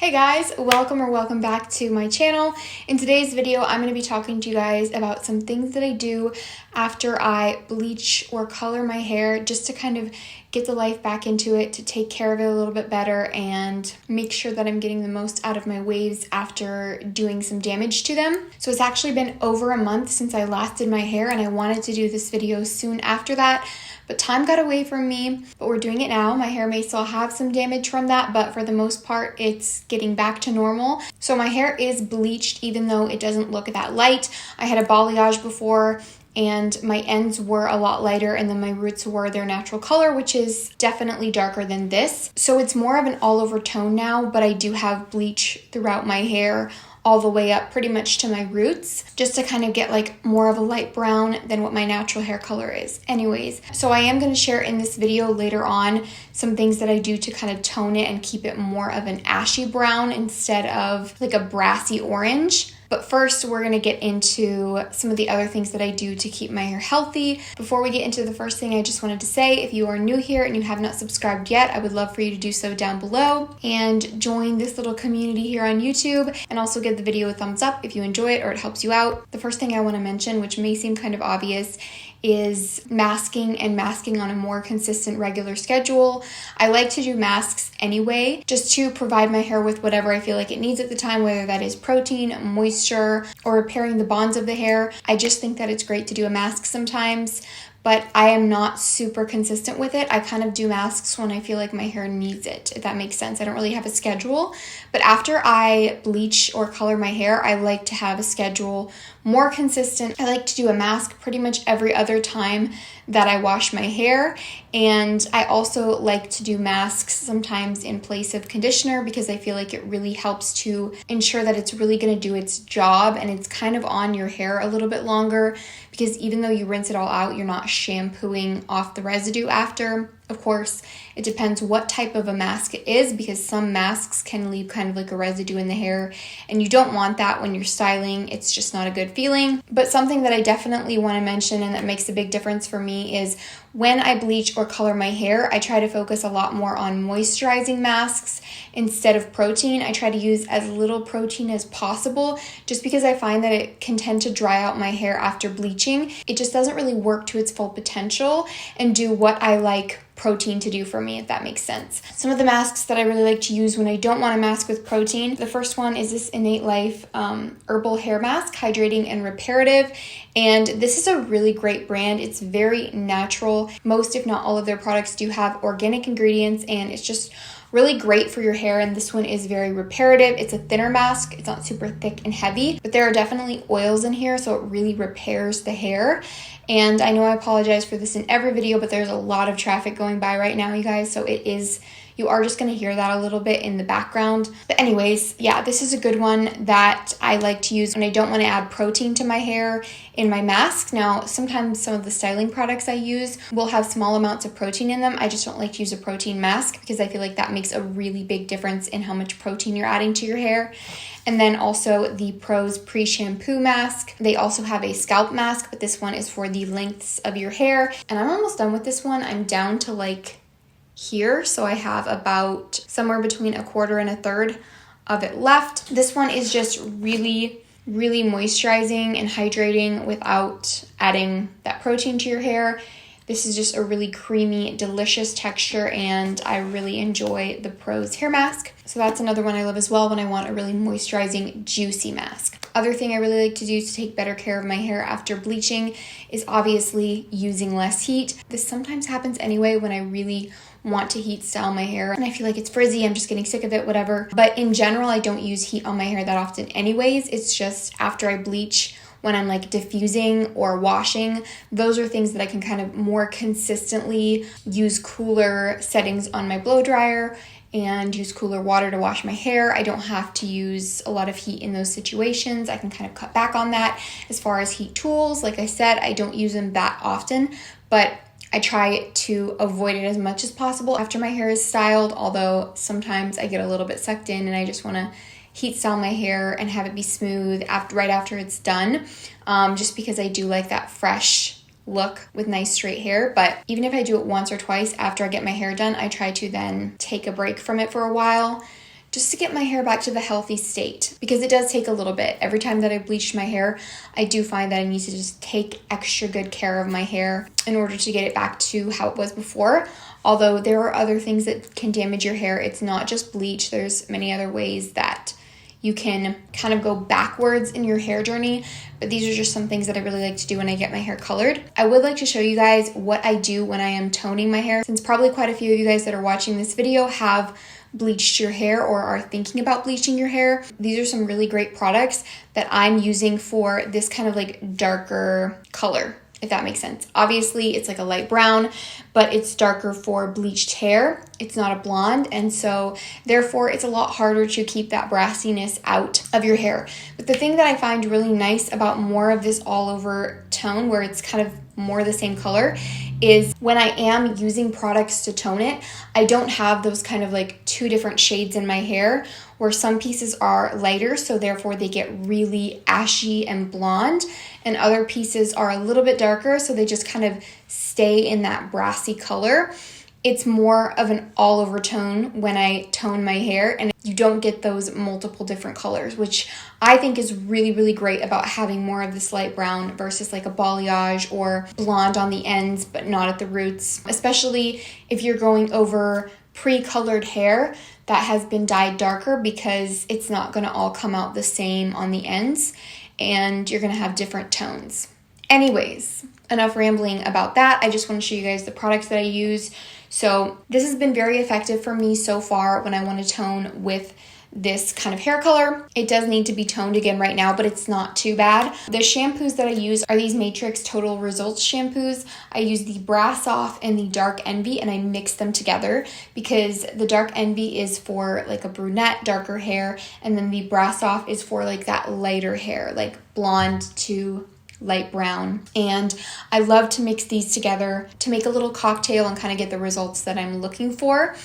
Hey guys, welcome back to my channel. In today's video, I'm going to be talking to you guys about some things that I do after I bleach or color my hair just to kind of get the life back into it, to take care of it a little bit better and make sure that I'm getting the most out of my waves after doing some damage to them. So it's actually been over a month since I last did my hair and I wanted to do this video soon after that, but time got away from me, but we're doing it now. My hair may still have some damage from that, but for the most part, it's getting back to normal. So my hair is bleached even though it doesn't look that light. I had a balayage before and my ends were a lot lighter and then my roots were their natural color, which is definitely darker than this. So it's more of an all over tone now, but I do have bleach throughout my hair all the way up pretty much to my roots, just to kind of get like more of a light brown than what my natural hair color is. Anyways, so I am going to share in this video later on some things that I do to kind of tone it and keep it more of an ashy brown instead of like a brassy orange. But first, we're going to get into some of the other things that I do to keep my hair healthy. Before we get into the first thing, I just wanted to say, if you are new here and you have not subscribed yet, I would love for you to do so down below and join this little community here on YouTube, and also give the video a thumbs up if you enjoy it or it helps you out. The first thing I want to mention, which may seem kind of obvious, is masking and masking on a more consistent regular schedule. I like to do masks anyway, just to provide my hair with whatever I feel like it needs at the time, whether that is protein, moisture, or repairing the bonds of the hair. I just think that it's great to do a mask sometimes, but I am not super consistent with it. I kind of do masks when I feel like my hair needs it, if that makes sense. I don't really have a schedule, but after I bleach or color my hair, I like to have a schedule more consistent. I like to do a mask pretty much every other time that I wash my hair, and I also like to do masks sometimes in place of conditioner because I feel like it really helps to ensure that it's really going to do its job and it's kind of on your hair a little bit longer, because even though you rinse it all out, you're not shampooing off the residue after. Of course, it depends what type of a mask it is, because some masks can leave kind of like a residue in the hair and you don't want that when you're styling. It's just not a good feeling. But something that I definitely want to mention and that makes a big difference for me is when I bleach or color my hair, I try to focus a lot more on moisturizing masks instead of protein. I try to use as little protein as possible just because I find that it can tend to dry out my hair after bleaching. It just doesn't really work to its full potential and do what I like protein to do for me, if that makes sense. Some of the masks that I really like to use when I don't want to mask with protein, the first one is this Innate Life herbal hair mask, hydrating and reparative. And this is a really great brand. It's very natural. Most, if not all of their products do have organic ingredients, and it's just really great for your hair. And this one is very reparative. It's a thinner mask. It's not super thick and heavy, but there are definitely oils in here, so it really repairs the hair. And I know I apologize for this in every video, but there's a lot of traffic going by right now, you guys, so you are just going to hear that a little bit in the background. But anyways, yeah, this is a good one that I like to use when I don't want to add protein to my hair in my mask. Now, sometimes some of the styling products I use will have small amounts of protein in them. I just don't like to use a protein mask because I feel like that makes a really big difference in how much protein you're adding to your hair. And then also the Prose pre-shampoo mask. They also have a scalp mask, but this one is for the lengths of your hair. And I'm almost done with this one. I'm down to like here, so I have about somewhere between a quarter and a third of it left. This one is just really moisturizing and hydrating without adding that protein to your hair. This is just a really creamy, delicious texture, and I really enjoy the Prose hair mask. So that's another one I love as well when I want a really moisturizing, juicy mask. Other thing I really like to do to take better care of my hair after bleaching is obviously using less heat. This sometimes happens anyway when I really want to heat style my hair and I feel like it's frizzy, I'm just getting sick of it, whatever. But in general, I don't use heat on my hair that often anyways. It's just after I bleach, when I'm like diffusing or washing, those are things that I can kind of more consistently use cooler settings on my blow dryer and use cooler water to wash my hair. I don't have to use a lot of heat in those situations. I can kind of cut back on that. As far as heat tools, like I said, I don't use them that often, but I try to avoid it as much as possible after my hair is styled, although sometimes I get a little bit sucked in and I just want to heat style my hair and have it be smooth right after it's done, just because I do like that fresh look with nice straight hair. But even if I do it once or twice after I get my hair done, I try to then take a break from it for a while just to get my hair back to the healthy state, because it does take a little bit. Every time that I bleach my hair, I do find that I need to just take extra good care of my hair in order to get it back to how it was before. Although there are other things that can damage your hair. It's not just bleach. There's many other ways that you can kind of go backwards in your hair journey, but these are just some things that I really like to do when I get my hair colored. I would like to show you guys what I do when I am toning my hair, since probably quite a few of you guys that are watching this video have bleached your hair or are thinking about bleaching your hair. These are some really great products that I'm using for this kind of like darker color, if that makes sense. Obviously, it's like a light brown, but it's darker for bleached hair. It's not a blonde, and so therefore it's a lot harder to keep that brassiness out of your hair. But the thing that I find really nice about more of this all over tone, where it's kind of more the same color, is when I am using products to tone it, I don't have those kind of like two different shades in my hair, where some pieces are lighter, so therefore they get really ashy and blonde, and other pieces are a little bit darker, so they just kind of stay in that brassy color. It's more of an all over tone when I tone my hair, and you don't get those multiple different colors, which I think is really, really great about having more of this light brown versus like a balayage or blonde on the ends, but not at the roots, especially if you're going over pre-colored hair that has been dyed darker, because it's not going to all come out the same on the ends and you're going to have different tones. Anyways, enough rambling about that. I just want to show you guys the products that I use. So this has been very effective for me so far when I want to tone with this kind of hair color. It does need to be toned again right now, but it's not too bad. The shampoos that I use are these Matrix Total Results shampoos. I use the Brass Off and the Dark Envy, and I mix them together because the Dark Envy is for like a brunette, darker hair, and then the Brass Off is for like that lighter hair, like blonde to light brown. And I love to mix these together to make a little cocktail and kind of get the results that I'm looking for.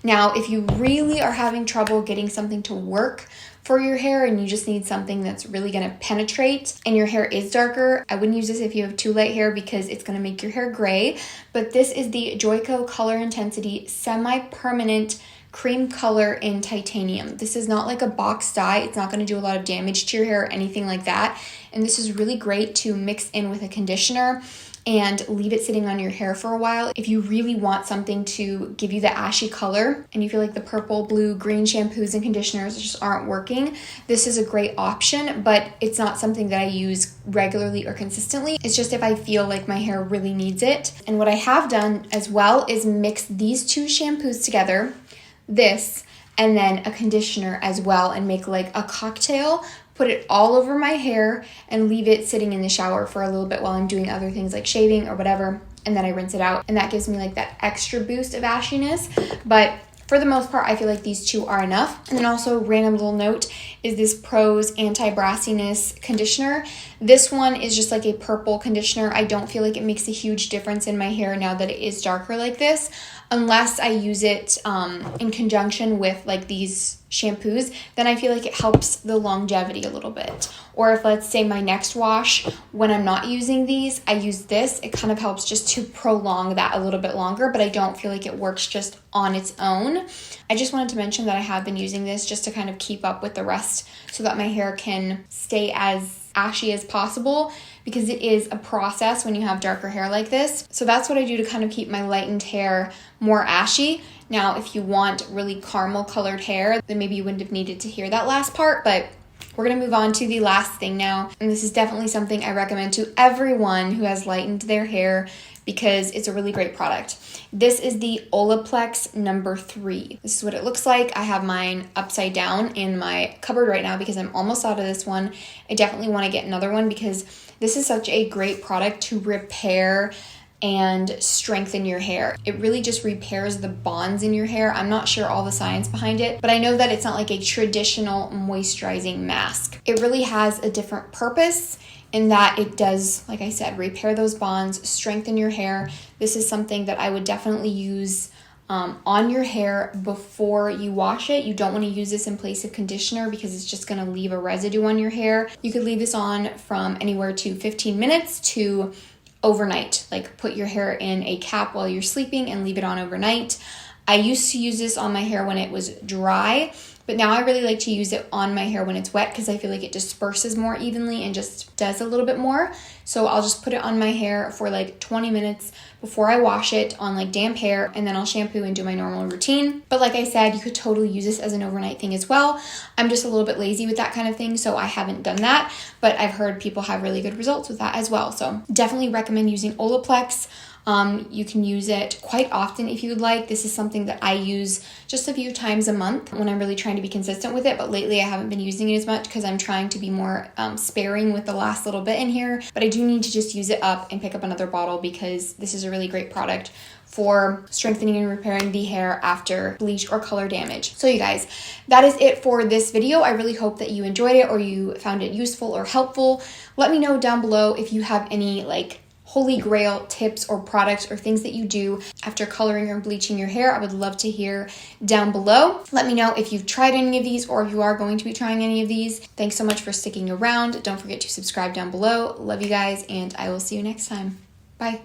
Now, if you really are having trouble getting something to work for your hair and you just need something that's really going to penetrate and your hair is darker, I wouldn't use this if you have too light hair because it's going to make your hair gray. But this is the Joico Color Intensity Semi-Permanent Cream Color in Titanium. This is not like a box dye. It's not going to do a lot of damage to your hair or anything like that. And this is really great to mix in with a conditioner and leave it sitting on your hair for a while. If you really want something to give you the ashy color and you feel like the purple, blue, green shampoos and conditioners just aren't working, this is a great option, but it's not something that I use regularly or consistently. It's just if I feel like my hair really needs it. And what I have done as well is mix these two shampoos together, this, and then a conditioner as well, and make like a cocktail, put it all over my hair and leave it sitting in the shower for a little bit while I'm doing other things like shaving or whatever, and then I rinse it out, and that gives me like that extra boost of ashiness. But for the most part, I feel like these two are enough. And then also, random little note, is this Prose Anti-Brassiness Conditioner. This one is just like a purple conditioner. I don't feel like it makes a huge difference in my hair now that it is darker like this, unless I use it in conjunction with like these shampoos. Then I feel like it helps the longevity a little bit. Or if, let's say, my next wash, when I'm not using these, I use this, it kind of helps just to prolong that a little bit longer, but I don't feel like it works just on its own. I just wanted to mention that I have been using this just to kind of keep up with the rest so that my hair can stay as ashy as possible, because it is a process when you have darker hair like this. So that's what I do to kind of keep my lightened hair more ashy. Now, if you want really caramel colored hair, then maybe you wouldn't have needed to hear that last part, but we're going to move on to the last thing now. And this is definitely something I recommend to everyone who has lightened their hair because it's a really great product. This is the Olaplex number 3. This is what it looks like. I have mine upside down in my cupboard right now because I'm almost out of this one. I definitely want to get another one because this is such a great product to repair and strengthen your hair. It really just repairs the bonds in your hair. I'm not sure all the science behind it, but I know that it's not like a traditional moisturizing mask. It really has a different purpose in that it does, like I said, repair those bonds, strengthen your hair. This is something that I would definitely use on your hair before you wash it. You don't want to use this in place of conditioner because it's just going to leave a residue on your hair. You could leave this on from anywhere to 15 minutes to overnight. Like, put your hair in a cap while you're sleeping and leave it on overnight. I used to use this on my hair when it was dry, But now I really like to use it on my hair when it's wet because I feel like it disperses more evenly and just does a little bit more. So I'll just put it on my hair for like 20 minutes before I wash it on like damp hair, and then I'll shampoo and do my normal routine. But like I said, you could totally use this as an overnight thing as well. I'm just a little bit lazy with that kind of thing, so I haven't done that, but I've heard people have really good results with that as well. So definitely recommend using Olaplex. You can use it quite often if you would like. This is something that I use just a few times a month when I'm really trying to be consistent with it, but lately I haven't been using it as much because I'm trying to be more sparing with the last little bit in here. But I do need to just use it up and pick up another bottle because this is a really great product for strengthening and repairing the hair after bleach or color damage. So you guys, that is it for this video. I really hope that you enjoyed it or you found it useful or helpful. Let me know down below if you have any like holy grail tips or products or things that you do after coloring or bleaching your hair. I would love to hear down below. Let me know if you've tried any of these or if you are going to be trying any of these. Thanks so much for sticking around. Don't forget to subscribe down below. Love you guys, and I will see you next time. Bye.